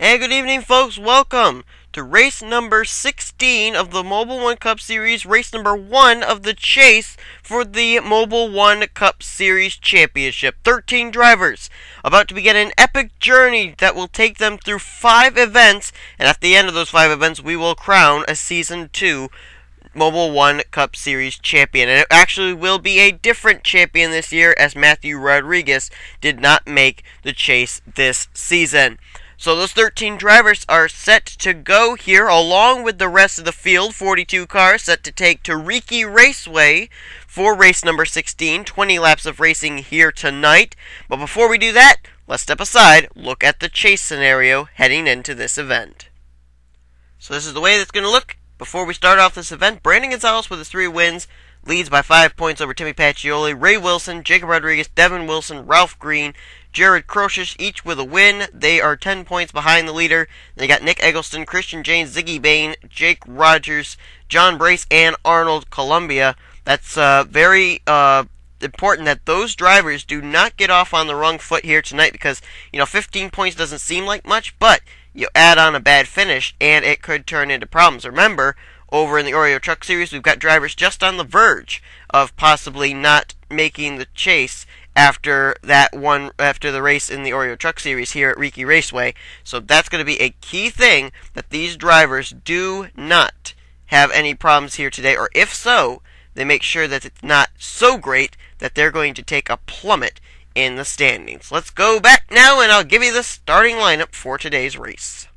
And good evening, folks. Welcome to race number 16 of the Mobil 1 Cup Series, race number 1 of the chase for the Mobil 1 Cup Series Championship. 13 drivers about to begin an epic journey that will take them through 5 events, and at the end of those 5 events, we will crown a Season 2 Mobil 1 Cup Series champion. And it actually will be a different champion this year, as Matthew Rodriguez did not make the chase this season. So those 13 drivers are set to go here, along with the rest of the field. 42 cars set to take to Riki Raceway for race number 16. 20 laps of racing here tonight. But before we do that, let's step aside, look at the chase scenario heading into this event. So this is the way that's going to look. Before we start off this event, Brandon Gonzalez with his 3 wins leads by 5 points over Timmy Pacioli, Ray Wilson, Jacob Rodriguez, Devin Wilson, Ralph Green, Jared Crocious, each with a win. They are 10 points behind the leader. They got Nick Eggleston, Christian James, Ziggy Bain, Jake Rogers, John Brace, and Arnold Columbia. That's very important that those drivers do not get off on the wrong foot here tonight, because 15 points doesn't seem like much, but you add on a bad finish and it could turn into problems. Remember, over in the Oreo Truck Series, we've got drivers just on the verge of possibly not making the chase after the race in the Oreo Truck Series here at Riki Raceway. So that's going to be a key thing, that these drivers do not have any problems here today, or if so, they make sure that it's not so great that they're going to take a plummet in the standings. Let's go back now, and I'll give you the starting lineup for today's race.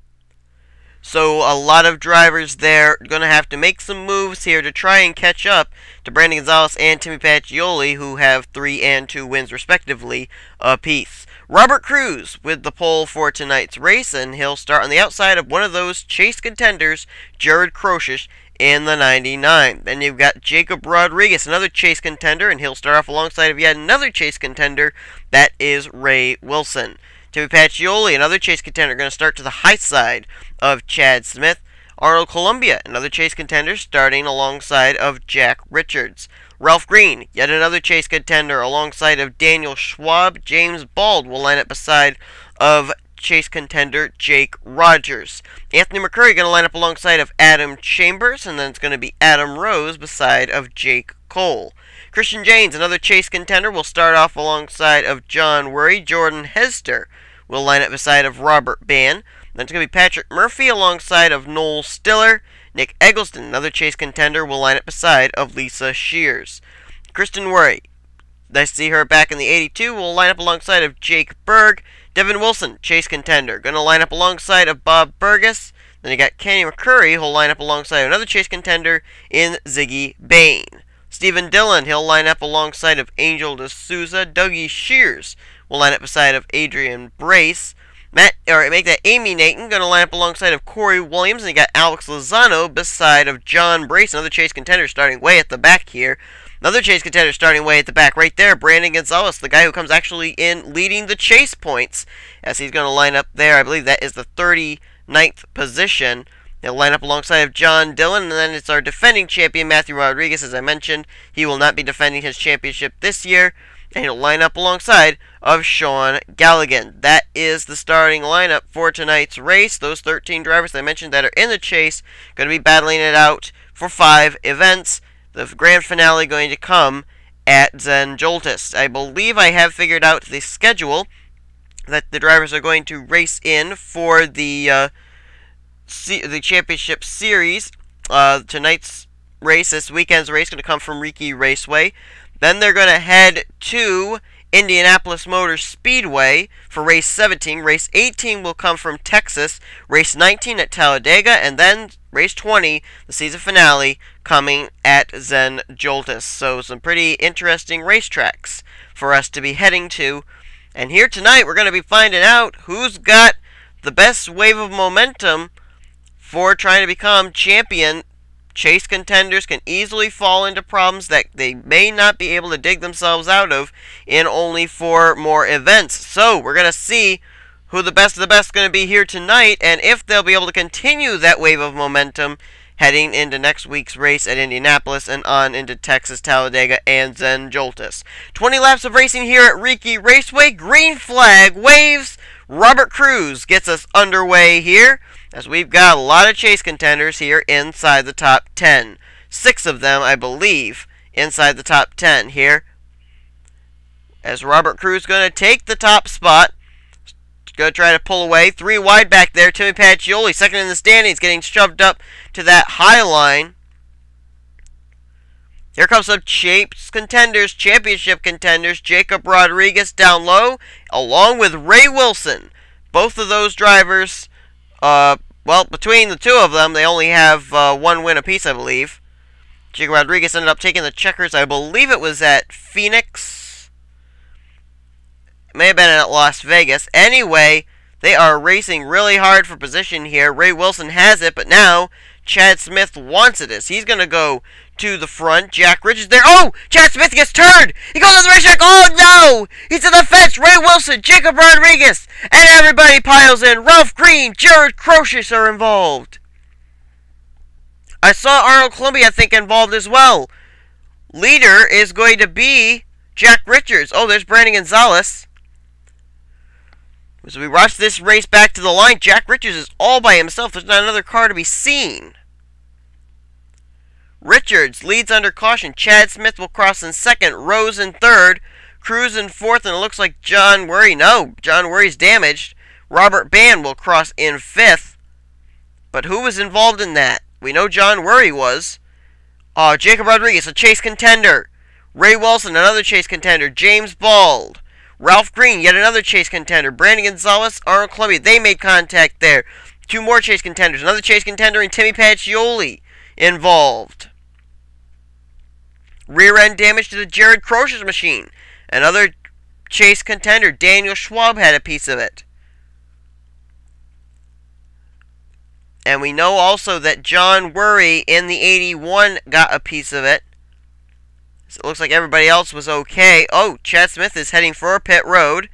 So a lot of drivers there going to have to make some moves here to try and catch up to Brandon Gonzalez and Timmy Pacioli, who have 3 and 2 wins respectively apiece. Robert Cruz with the pole for tonight's race, and he'll start on the outside of one of those chase contenders, Jared Crocious, in the 99. Then you've got Jacob Rodriguez, another chase contender, and he'll start off alongside of yet another chase contender, that is Ray Wilson. Timmy Pacioli, another chase contender, going to start to the high side of Chad Smith. Arnold Columbia, another chase contender, starting alongside of Jack Richards. Ralph Green, yet another chase contender, alongside of Daniel Schwab. James Bald will line up beside of chase contender Jake Rogers. Anthony McCurry going to line up alongside of Adam Chambers, and then it's going to be Adam Rose beside of Jake Cole. Christian James, another chase contender, will start off alongside of John Worry. Jordan Hester will line up beside of Robert Bann. Then it's going to be Patrick Murphy alongside of Noel Stiller. Nick Eggleston, another chase contender, will line up beside of Lisa Shears. Kristen Worry, nice to see her back in the 82, will line up alongside of Jake Berg. Devin Wilson, chase contender, going to line up alongside of Bob Burgess. Then you got Kenny McCurry, who'll line up alongside another chase contender in Ziggy Bain. Stephen Dillon, he'll line up alongside of Angel D'Souza. Dougie Shears will line up beside of Adrian Brace. Amy Nathan going to line up alongside of Corey Williams. And you got Alex Lozano beside of John Brace, another chase contender starting way at the back here. Another chase contender starting way at the back right there, Brandon Gonzalez, the guy who comes actually in leading the chase points, as he's going to line up there. I believe that is the 39th position. He'll line up alongside of John Dillon, and then it's our defending champion, Matthew Rodriguez. As I mentioned, he will not be defending his championship this year, and he'll line up alongside of Sean Galligan. That is the starting lineup for tonight's race. Those 13 drivers I mentioned that are in the chase, going to be battling it out for 5 events. The grand finale going to come at Zen Joltis. I believe I have figured out the schedule that the drivers are going to race in for the championship series. Tonight's race, this weekend's race, going to come from Riki Raceway. Then they're going to head to Indianapolis Motor Speedway for race 17. Race 18 will come from Texas. Race 19 at Talladega, and then race 20, the season finale, coming at Zen Joltis. So some pretty interesting racetracks for us to be heading to. And here tonight, we're going to be finding out who's got the best wave of momentum for trying to become champion. Chase contenders can easily fall into problems that they may not be able to dig themselves out of in only 4 more events. So we're going to see who the best of the best is going to be here tonight, and if they'll be able to continue that wave of momentum heading into next week's race at Indianapolis and on into Texas, Talladega, and Zen Joltis. 20 laps of racing here at Riki Raceway. Green flag waves. Robert Cruz gets us underway here, as we've got a lot of chase contenders here inside the top 10. 6 of them, I believe, inside the top 10 here. As Robert Cruz is going to take the top spot. Going to try to pull away. 3 wide back there. Timmy Pacioli, second in the standings, getting shoved up to that high line. Here comes some chase contenders, championship contenders. Jacob Rodriguez down low, along with Ray Wilson. Both of those drivers, well, between the two of them, they only have 1 win apiece, I believe. Jacob Rodriguez ended up taking the checkers. I believe it was at Phoenix. It may have been at Las Vegas. Anyway, they are racing really hard for position here. Ray Wilson has it, but now Chad Smith wants it as he's going to go to the front. Jack Richards there. Oh! Chad Smith gets turned! He goes on the racetrack. Oh no! He's to the fence. Ray Wilson, Jacob Rodriguez, and everybody piles in. Ralph Green, Jared Crocious are involved. I saw Arnold Columbia, I think, involved as well. Leader is going to be Jack Richards. Oh, there's Brandon Gonzalez. As we rush this race back to the line, Jack Richards is all by himself. There's not another car to be seen. Richards leads under caution. Chad Smith will cross in second. Rose in third. Cruz in fourth. And it looks like John Worry. No, John Worry's damaged. Robert Band will cross in fifth. But who was involved in that? We know John Worry was. Jacob Rodriguez, a chase contender. Ray Wilson, another chase contender. James Bald. Ralph Green, yet another chase contender. Brandon Gonzalez, Arnold Columbia. They made contact there. 2 more chase contenders. Another chase contender and Timmy Pacioli involved. Rear end damage to the Jared Crocious machine. Another chase contender. Daniel Schwab had a piece of it. And we know also that John Worry in the 81 got a piece of it. So it looks like everybody else was okay. Oh, Chad Smith is heading for pit road.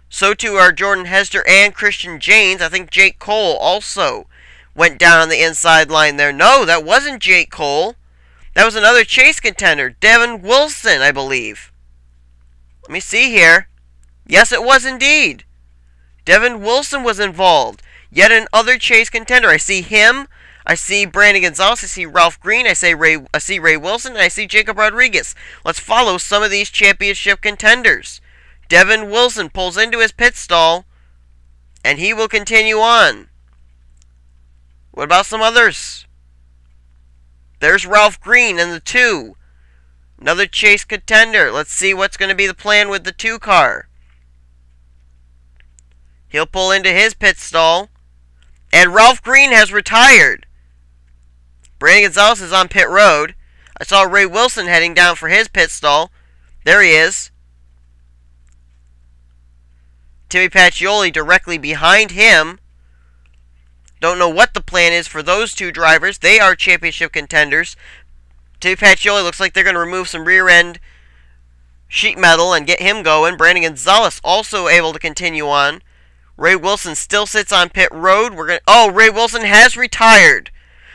So too are Jordan Hester and Christian Janes. I think Jake Cole also went down on the inside line there. No, that wasn't Jake Cole. That was another chase contender. Devin Wilson, I believe. Let me see here. Yes, it was indeed. Devin Wilson was involved. Yet another chase contender. I see him. I see Brandon Gonzalez. I see Ralph Green. I see Ray Wilson. And I see Jacob Rodriguez. Let's follow some of these championship contenders. Devin Wilson pulls into his pit stall. And he will continue on. What about some others? There's Ralph Green in the 2. Another chase contender. Let's see what's going to be the plan with the 2 car. He'll pull into his pit stall. And Ralph Green has retired. Brandon Gonzalez is on pit road. I saw Ray Wilson heading down for his pit stall. There he is. Timmy Pacioli directly behind him. Don't know what the plan is for those 2 drivers. They are championship contenders. Timmy Pacioli looks like they're going to remove some rear end sheet metal and get him going. Brandon Gonzalez also able to continue on. Ray Wilson still sits on pit road. Ray Wilson has retired.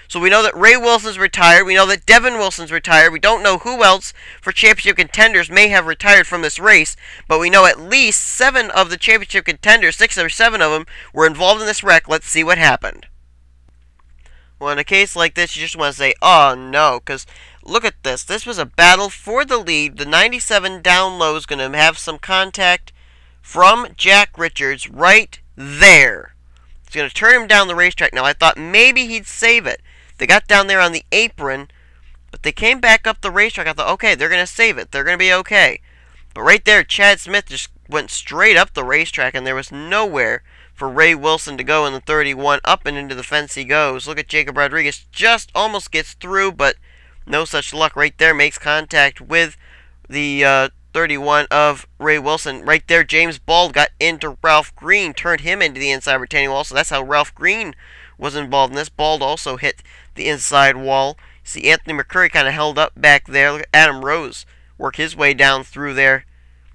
So we know that Ray Wilson's retired. We know that Devin Wilson's retired. We don't know who else for championship contenders may have retired from this race. But we know at least 7 of the championship contenders, 6 or 7 of them, were involved in this wreck. Let's see what happened. Well, in a case like this, you just want to say, oh no, because look at this. This was a battle for the lead. The 97 down low is going to have some contact from Jack Richards right there. It's going to turn him down the racetrack. Now, I thought maybe he'd save it. They got down there on the apron, but they came back up the racetrack. I thought, okay, they're going to save it. They're going to be okay. But right there, Chad Smith just went straight up the racetrack, and there was nowhere for Ray Wilson to go in the 31. Up and into the fence he goes. Look at Jacob Rodriguez. Just almost gets through, but no such luck right there. Makes contact with the 31 of Ray Wilson. Right there, James Bald got into Ralph Green, turned him into the inside retaining wall. So that's how Ralph Green was involved in this. Bald also hit the inside wall. See Anthony McCurry kind of held up back there. Look at Adam Rose work his way down through there.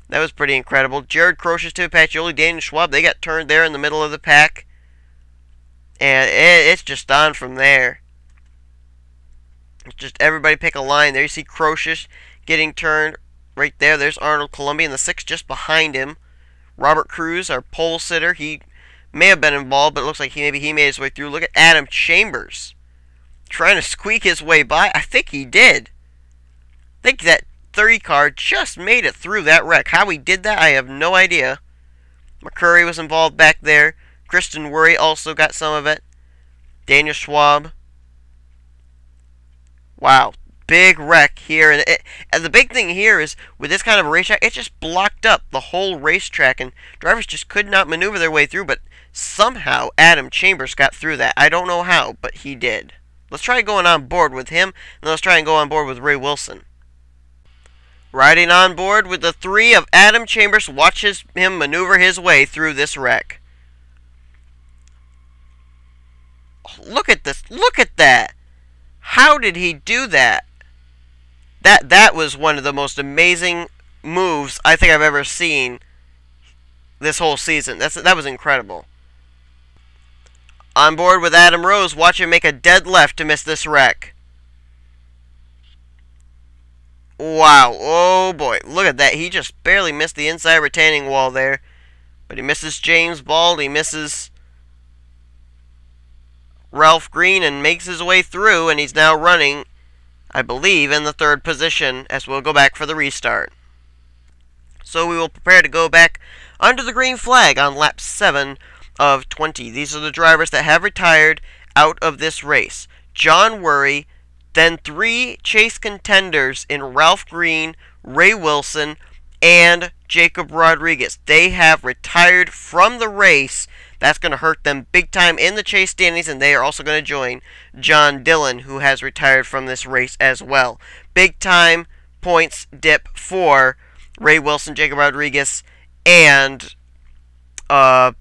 That was pretty incredible. Jared Crocious, Timmy Pacioli, Daniel Schwab, they got turned there in the middle of the pack. And it's just on from there. It's just everybody pick a line. There you see Crocious getting turned. Right there, there's Arnold Columbia in the 6 just behind him. Robert Cruz, our pole sitter, he may have been involved, but it looks like maybe he made his way through. Look at Adam Chambers trying to squeak his way by. I think he did. I think that 30 car just made it through that wreck. How he did that, I have no idea. McCurry was involved back there. Kristen Worry also got some of it. Daniel Schwab. Wow. Big wreck here. And the big thing here is, with this kind of a racetrack, it just blocked up the whole racetrack, and drivers just could not maneuver their way through, but somehow Adam Chambers got through that. I don't know how, but he did. Let's try going on board with him, and let's try and go on board with Ray Wilson. Riding on board with the 3 of Adam Chambers, watches him maneuver his way through this wreck. Oh, look at this. Look at that. How did he do that? That was one of the most amazing moves I think I've ever seen this whole season. That was incredible. On board with Adam Rose, watch him make a dead left to miss this wreck. Wow, oh boy, look at that. He just barely missed the inside retaining wall there. But he misses James Bald, he misses Ralph Green, and makes his way through, and he's now running, I believe, in the 3rd position, as we'll go back for the restart. So we will prepare to go back under the green flag on lap 7 of 20. These are the drivers that have retired out of this race. John Worry, then 3 chase contenders in Ralph Green, Ray Wilson, and Jacob Rodriguez. They have retired from the race. That's going to hurt them big time in the chase standings, and they are also going to join John Dillon, who has retired from this race as well. Big time points dip for Ray Wilson, Jacob Rodriguez, and I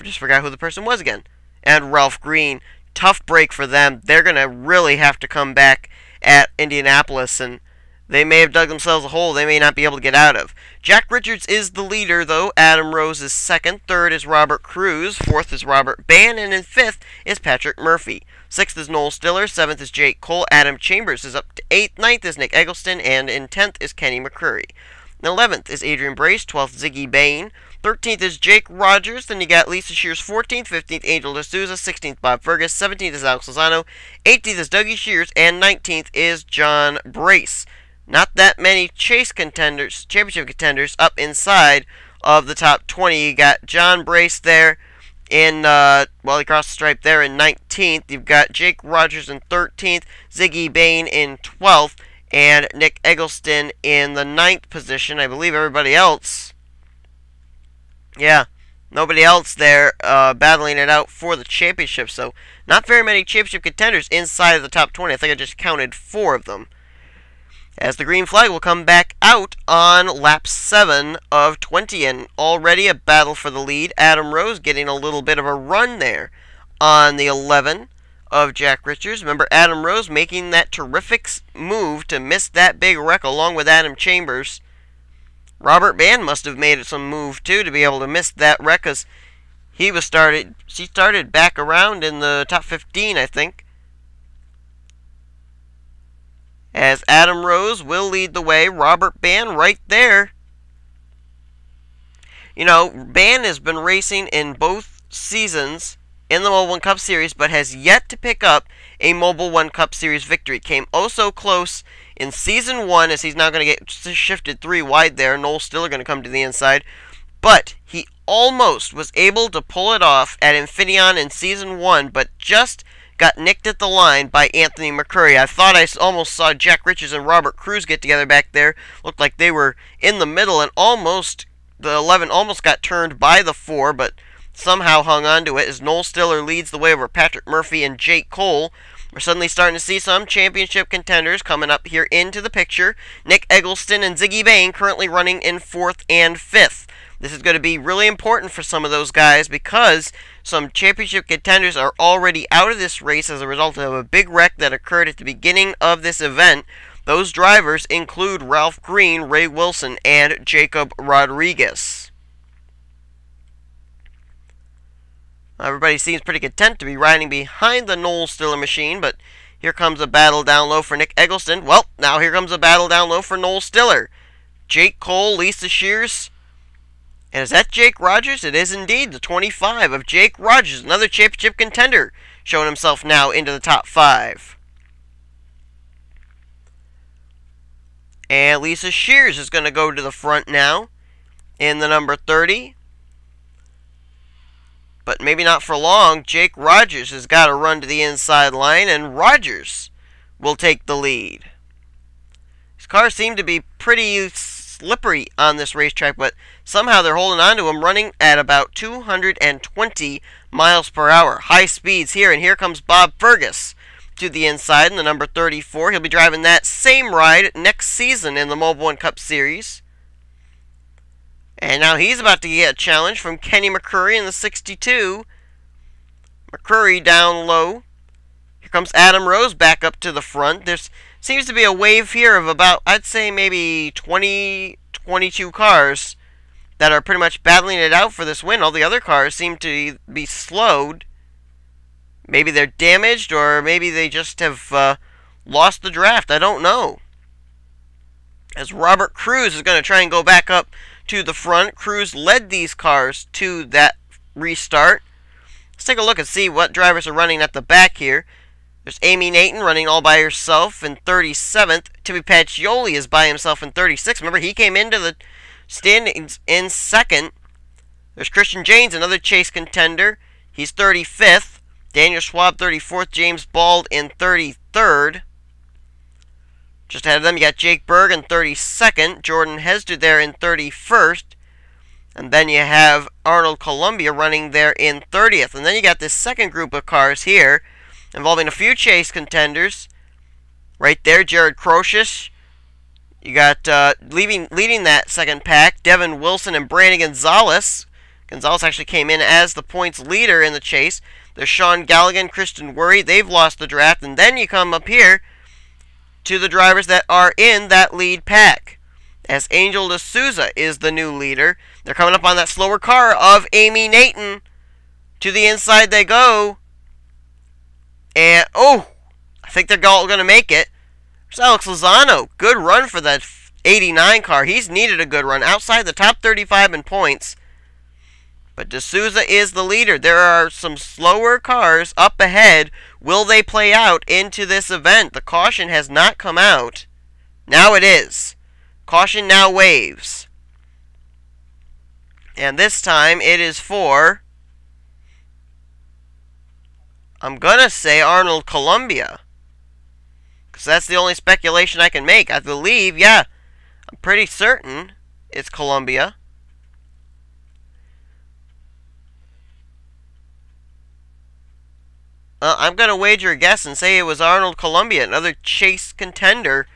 just forgot who the person was again. And Ralph Green. Tough break for them. They're going to really have to come back at Indianapolis, and they may have dug themselves a hole they may not be able to get out of. Jack Richards is the leader, though. Adam Rose is 2nd. 3rd is Robert Cruz. 4th is Robert Bann. And in 5th is Patrick Murphy. 6th is Noel Stiller. 7th is Jake Cole. Adam Chambers is up to 8th. 9th is Nick Eggleston. And in 10th is Kenny McCurry. 11th is Adrian Brace. 12th, Ziggy Bain. 13th is Jake Rogers. Then you got Lisa Shears 14th. 15th, Angel D'Souza. 16th, Bob Fergus. 17th is Alex Lozano. 18th is Dougie Shears. And 19th is John Brace. Not that many championship contenders up inside of the top 20. You got John Brace there in, he crossed the stripe there in 19th. You've got Jake Rogers in 13th. Ziggy Bain in 12th. And Nick Eggleston in the 9th position. I believe everybody else, yeah, nobody else there battling it out for the championship. So not very many championship contenders inside of the top 20. I think I just counted 4 of them. As the green flag will come back out on lap 7 of 20. And already a battle for the lead. Adam Rose getting a little bit of a run there on the 11 of Jack Richards. Remember, Adam Rose making that terrific move to miss that big wreck along with Adam Chambers. Robert Bann must have made some move too to be able to miss that wreck, because he started back around in the top 15, I think. As Adam Rose will lead the way. Robert Bann right there. You know, Bann has been racing in both seasons in the Mobil 1 Cup Series, but has yet to pick up a Mobil 1 Cup Series victory. Came oh so close in Season 1, as he's now going to get shifted 3 wide there. Noel Stiller going to come to the inside. But he almost was able to pull it off at Infineon in Season 1, but just got nicked at the line by Anthony McCurry. I thought I almost saw Jack Richards and Robert Cruz get together back there. Looked like they were in the middle, and the 11 almost got turned by the 4, but somehow hung on to it as Noel Stiller leads the way over Patrick Murphy and Jake Cole. We're suddenly starting to see some championship contenders coming up here into the picture. Nick Eggleston and Ziggy Bain currently running in 4th and 5th. This is going to be really important for some of those guys, because some championship contenders are already out of this race as a result of a big wreck that occurred at the beginning of this event. Those drivers include Ralph Green, Ray Wilson, and Jacob Rodriguez. Everybody seems pretty content to be riding behind the Noel Stiller machine, but here comes a battle down low for Nick Eggleston. Well, now here comes a battle down low for Noel Stiller. Jake Cole, Lisa Shears. And is that Jake Rogers? It is indeed, the 25 of Jake Rogers, another championship contender, showing himself now into the top 5. And Lisa Shears is going to go to the front now in the number 30. But maybe not for long. Jake Rogers has got to run to the inside line, and Rogers will take the lead. These cars seem to be pretty slippery on this racetrack, but somehow they're holding on to him, running at about 220 miles per hour. High speeds here, and here comes Bob Fergus to the inside in the number 34. He'll be driving that same ride next season in the Mobil 1 Cup Series. And now he's about to get a challenge from Kenny McCurry in the 62. McCurry down low. Here comes Adam Rose back up to the front. There seems to be a wave here of about, I'd say maybe 20, 22 cars that are pretty much battling it out for this win. All the other cars seem to be slowed. Maybe they're damaged, or maybe they just have lost the draft. I don't know. As Robert Cruz is going to try and go back up to the front. Cruz led these cars to that restart. Let's take a look and see what drivers are running at the back here. There's Amy Nathan running all by herself in 37th. Timmy Pacioli is by himself in 36th. Remember, he came into the standings in 2nd. There's Christian Janes, another chase contender. He's 35th. Daniel Schwab, 34th. James Bald in 33rd. Just ahead of them, you got Jake Berg in 32nd. Jordan Hesder there in 31st. And then you have Arnold Columbia running there in 30th. And then you got this second group of cars here, involving a few chase contenders. Right there, Jared Crocious. You got leading that second pack, Devin Wilson and Brandon Gonzalez. Gonzalez actually came in as the points leader in the chase. There's Sean Galligan, Christian Worry. They've lost the draft. And then you come up here to the drivers that are in that lead pack, as Angel D'Souza is the new leader. They're coming up on that slower car of Amy Nathan. To the inside they go. And, oh, I think they're all going to make it. There's Alex Lozano. Good run for that 89 car. He's needed a good run. Outside the top 35 in points. But D'Souza is the leader. There are some slower cars up ahead. Will they play out into this event? The caution has not come out. Now it is. Caution now waves. And this time it is for, I'm going to say, Arnold Columbia. Because that's the only speculation I can make. I believe, yeah, I'm pretty certain it's Columbia. I'm going to wager a guess and say it was Arnold Columbia, another chase contender.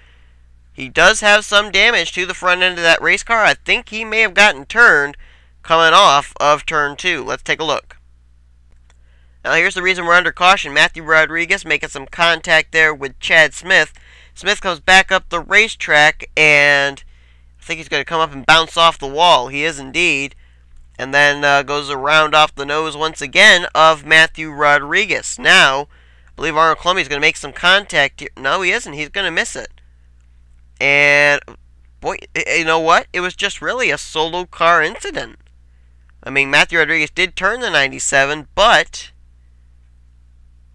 He does have some damage to the front end of that race car. I think he may have gotten turned coming off of turn 2. Let's take a look. Now here's the reason we're under caution. Matthew Rodriguez making some contact there with Chad Smith. Smith comes back up the racetrack, and I think he's going to come up and bounce off the wall. He is indeed. And then goes around off the nose once again of Matthew Rodriguez. Now, I believe Arnold Columbia is going to make some contact here. No, he isn't. He's going to miss it. And, boy, you know what? It was just really a solo car incident. I mean, Matthew Rodriguez did turn the 97, but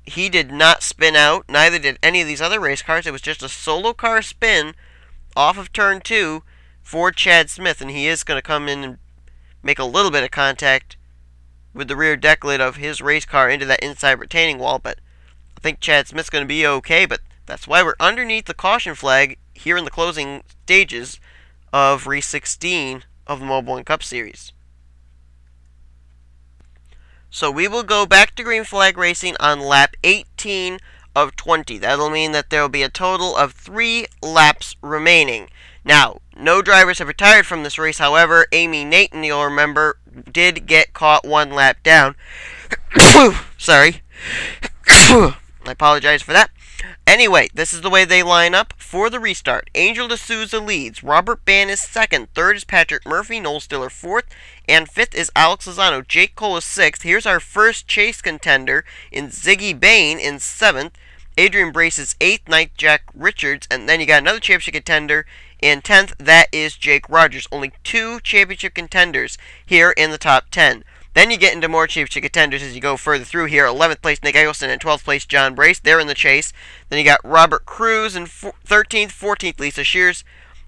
he did not spin out. Neither did any of these other race cars. It was just a solo car spin off of turn 2 for Chad Smith. And he is going to come in and make a little bit of contact with the rear deck lid of his race car into that inside retaining wall, but I think Chad Smith's going to be okay, but that's why we're underneath the caution flag here in the closing stages of race 16 of the Mobil 1 Cup Series. So we will go back to green flag racing on lap 18 of 20. That'll mean that there will be a total of 3 laps remaining. Now, no drivers have retired from this race. However, Amy Nathan, you'll remember, did get caught 1 lap down. Sorry. I apologize for that. Anyway, this is the way they line up for the restart. Angel D'Souza leads. Robert Bann is 2nd. 3rd is Patrick Murphy. Noel Stiller 4th. And 5th is Alex Lozano. Jake Cole is 6th. Here's our first chase contender in Ziggy Bain in 7th. Adrian Brace is 8th. 9th, Jack Richards. And then you got another championship contender In 10th, that is Jake Rogers. Only 2 championship contenders here in the top 10. Then you get into more championship contenders as you go further through here. 11th place, Nick Eggleston, and 12th place, John Brace. They're in the chase. Then you got Robert Cruz in 13th, 14th, Lisa Shears.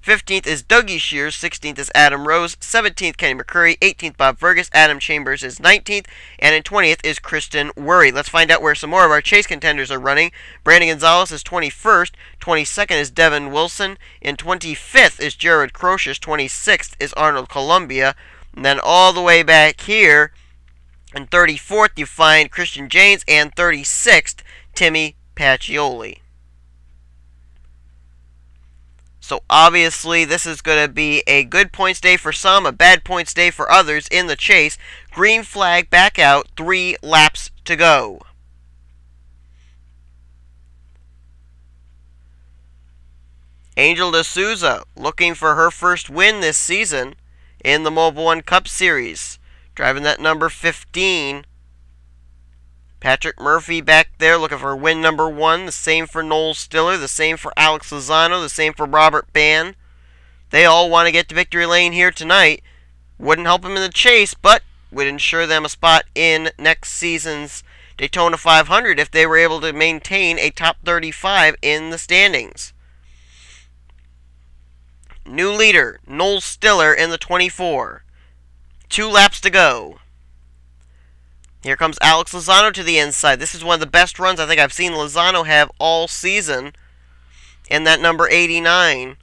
15th is Dougie Shears, 16th is Adam Rose, 17th Kenny McCurry, 18th Bob Fergus, Adam Chambers is 19th, and in 20th is Kristen Worry. Let's find out where some more of our chase contenders are running. Brandon Gonzalez is 21st, 22nd is Devin Wilson, in 25th is Jared Crocious, 26th is Arnold Columbia, and then all the way back here, in 34th you find Christian Janes, and 36th, Timmy Pacioli. So obviously this is going to be a good points day for some, a bad points day for others in the chase. Green flag back out, 3 laps to go. Angel D'Souza looking for her first win this season in the Mobil 1 Cup Series. Driving that number 15. Patrick Murphy back there looking for win number 1. The same for Noel Stiller. The same for Alex Lozano. The same for Robert Ban. They all want to get to victory lane here tonight. Wouldn't help them in the chase, but would ensure them a spot in next season's Daytona 500 if they were able to maintain a top 35 in the standings. New leader, Noel Stiller in the 24. 2 laps to go. Here comes Alex Lozano to the inside. This is one of the best runs I think I've seen Lozano have all season. In that number 89.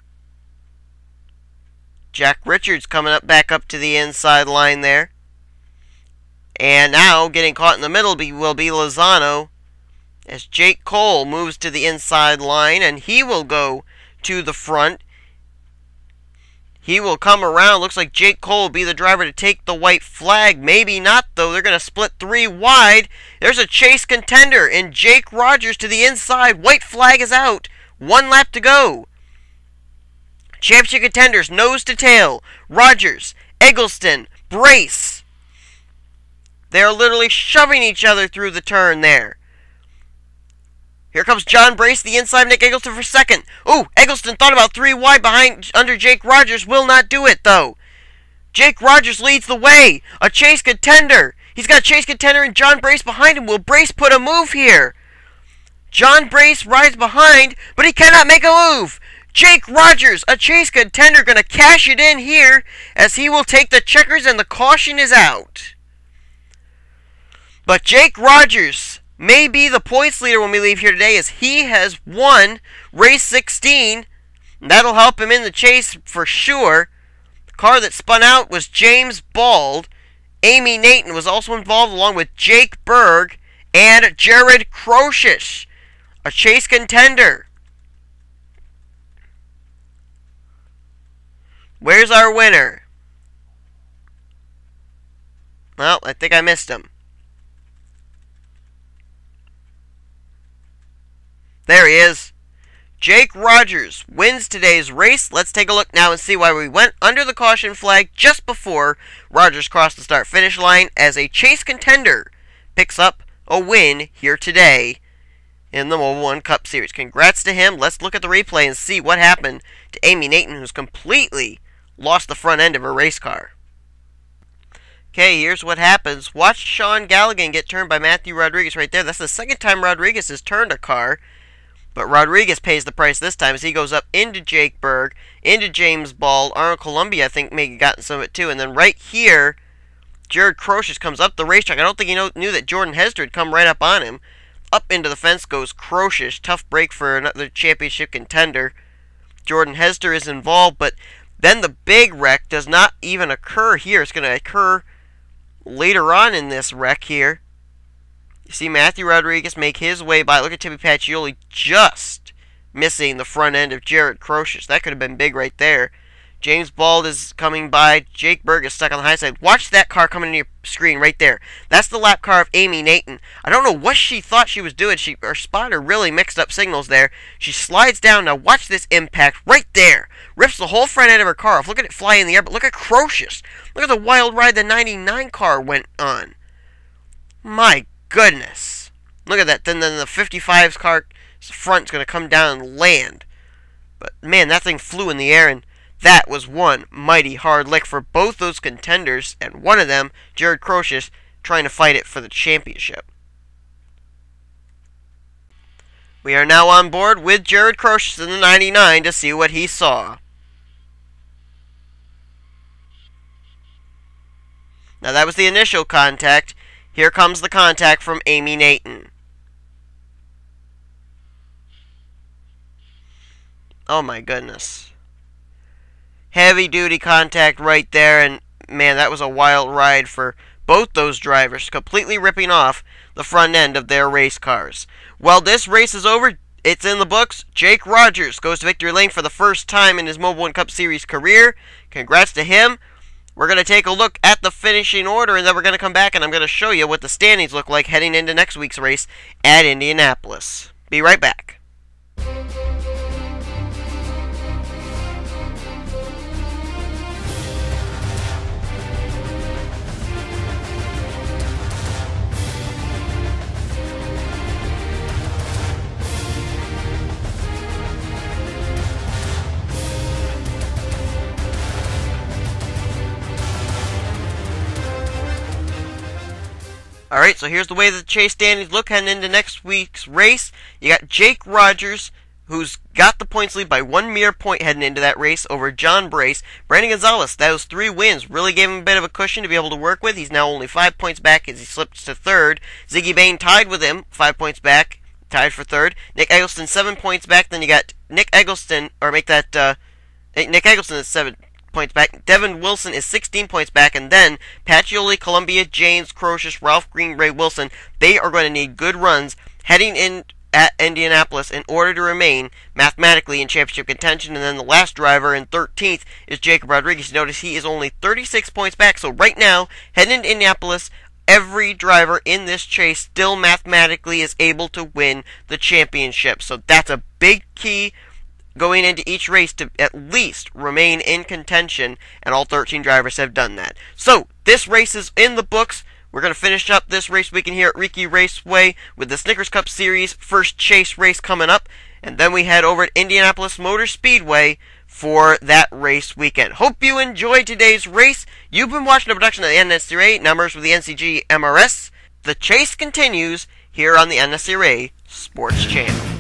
Jack Richards coming back up to the inside line there. And now getting caught in the middle will be Lozano. As Jake Cole moves to the inside line and he will go to the front. He will come around. Looks like Jake Cole will be the driver to take the white flag. Maybe not, though. They're going to split 3 wide. There's a chase contender in Jake Rogers to the inside. White flag is out. 1 lap to go. Championship contenders, nose to tail. Rogers, Eggleston, Brace. They're literally shoving each other through the turn there. Here comes John Brace, the inside of Nick Eggleston for second. Ooh, Eggleston thought about 3 wide behind under Jake Rogers. Will not do it, though. Jake Rogers leads the way. A chase contender. He's got a chase contender and John Brace behind him. Will Brace put a move here? John Brace rides behind, but he cannot make a move. Jake Rogers, a chase contender, going to cash it in here as he will take the checkers and the caution is out. But Jake Rogers may be the points leader when we leave here today as he has won race 16. That'll help him in the chase for sure. The car that spun out was James Bald. Amy Nathan was also involved along with Jake Berg and Jared Crocious, a chase contender. Where's our winner? Well, I think I missed him. There he is. Jake Rogers wins today's race. Let's take a look now and see why we went under the caution flag just before Rogers crossed the start-finish line as a chase contender picks up a win here today in the Mobil 1 Cup Series. Congrats to him. Let's look at the replay and see what happened to Amy Nathan, who's completely lost the front end of her race car. Okay, here's what happens. Watch Sean Galligan get turned by Matthew Rodriguez right there. That's the second time Rodriguez has turned a car. But Rodriguez pays the price this time as he goes up into Jake Berg, into James Bald. Arnold Columbia, I think, may have gotten some of it too. And then right here, Jared Crocious comes up the racetrack. I don't think he knew that Jordan Hester had come right up on him. Up into the fence goes Crocious. Tough break for another championship contender. Jordan Hester is involved, but then the big wreck does not even occur here. It's going to occur later on in this wreck here. You see Matthew Rodriguez make his way by. Look at Timmy Pacioli just missing the front end of Jared Crocious. That could have been big right there. James Bald is coming by. Jake Berg is stuck on the high side. Watch that car coming in your screen right there. That's the lap car of Amy Nathan. I don't know what she thought she was doing. Her spotter really mixed up signals there. She slides down. Now watch this impact right there. Rips the whole front end of her car off. Look at it fly in the air. But look at Crocious. Look at the wild ride the 99 car went on. My goodness. Look at that. Then the 55's car front's going to come down and land. But man, that thing flew in the air, and that was one mighty hard lick for both those contenders, and one of them, Jared Crocious, trying to fight it for the championship. We are now on board with Jared Crocious in the 99 to see what he saw. Now that was the initial contact. Here comes the contact from Amy Nathan. Oh my goodness. Heavy duty contact right there, and man, that was a wild ride for both those drivers, completely ripping off the front end of their race cars. Well, this race is over. It's in the books. Jake Rogers goes to victory lane for the first time in his Mobil 1 Cup Series career. Congrats to him. We're going to take a look at the finishing order, and then we're going to come back and I'm going to show you what the standings look like heading into next week's race at Indianapolis. Be right back. Alright, so here's the way that the chase standings look heading into next week's race. You got Jake Rogers, who's got the points lead by 1 mere point heading into that race over John Brace. Brandon Gonzalez, those 3 wins really gave him a bit of a cushion to be able to work with. He's now only 5 points back as he slips to 3rd. Ziggy Bain tied with him, 5 points back, tied for 3rd. Nick Eggleston 7 points back. Then you got Nick Eggleston, or make that, Nick Eggleston is 7 points back. Devin Wilson is 16 points back, and then Pacioli, Columbia, James, Crocious, Ralph Green, Ray Wilson. They are going to need good runs heading in at Indianapolis in order to remain mathematically in championship contention. And then the last driver in 13th is Jacob Rodriguez. Notice he is only 36 points back. So right now, heading into Indianapolis, every driver in this chase still mathematically is able to win the championship. So that's a big key going into each race to at least remain in contention, and all 13 drivers have done that. So, this race is in the books. We're going to finish up this race weekend here at Riki Raceway with the Snickers Cup Series first chase race coming up, and then we head over to Indianapolis Motor Speedway for that race weekend. Hope you enjoyed today's race. You've been watching a production of the NNSCRA, numbers with the NCG MRS. The chase continues here on the NNSCRA Sports Channel.